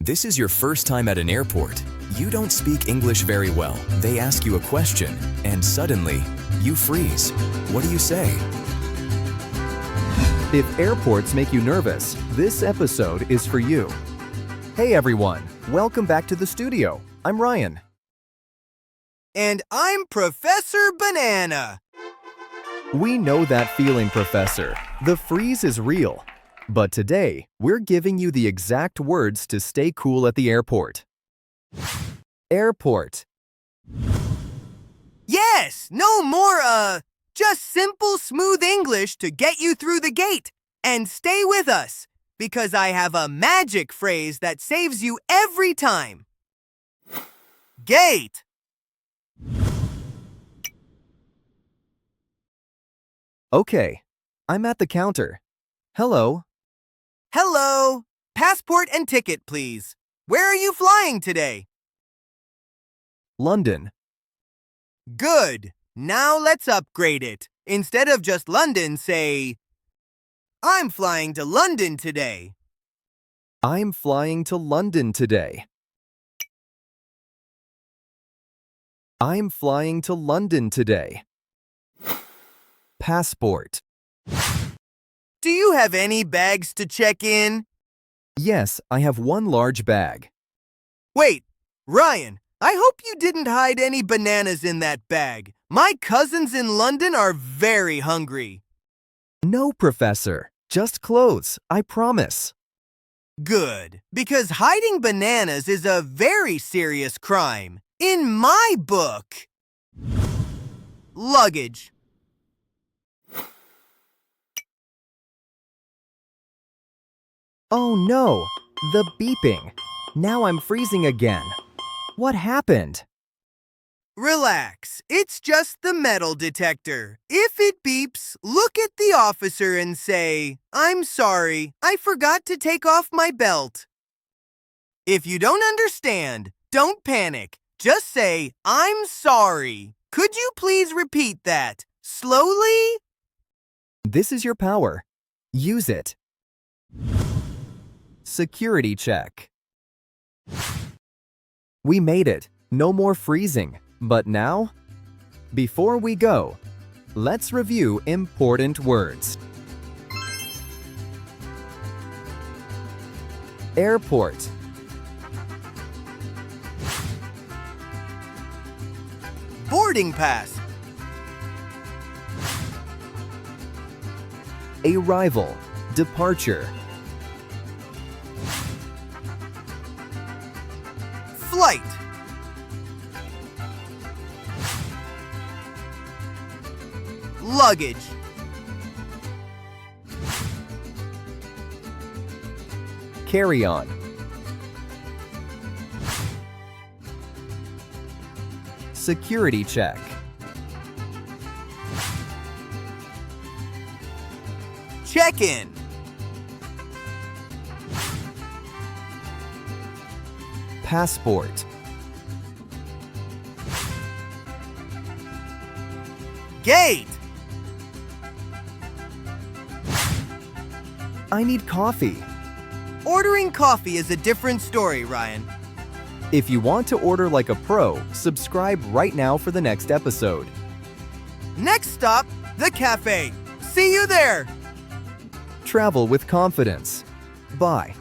This is your first time at an airport. You don't speak English very well. They ask you a question, and suddenly, you freeze. What do you say? If airports make you nervous, this episode is for you. Hey everyone, welcome back to the studio. I'm Ryan. And I'm Professor Banana. We know that feeling, Professor. The freeze is real. But today, we're giving you the exact words to stay cool at the airport. Airport. Yes, no more, just simple, smooth English to get you through the gate. And stay with us, because I have a magic phrase that saves you every time. Gate. Okay, I'm at the counter. Hello. Hello. Passport and ticket, please. Where are you flying today? London. Good. Now let's upgrade it. Instead of just London, say, I'm flying to London today. I'm flying to London today. I'm flying to London today. Passport. Do you have any bags to check in? Yes, I have one large bag. Wait, Ryan, I hope you didn't hide any bananas in that bag. My cousins in London are very hungry. No, Professor. Just clothes, I promise. Good, because hiding bananas is a very serious crime. In my book. Luggage. Oh no, the beeping. Now I'm freezing again. What happened? Relax, it's just the metal detector. If it beeps, look at the officer and say, I'm sorry, I forgot to take off my belt. If you don't understand, don't panic. Just say, I'm sorry. Could you please repeat that? Slowly? This is your power. Use it. Security check. We made it. No more freezing. But now, before we go, let's review important words. Airport. Boarding pass. Arrival. Departure. Flight. Luggage. Carry-on. Security check. Check-in. Passport. Gate. I need coffee. Ordering coffee is a different story, Ryan. If you want to order like a pro, subscribe right now for the next episode. Next stop, the cafe. See you there. Travel with confidence. Bye.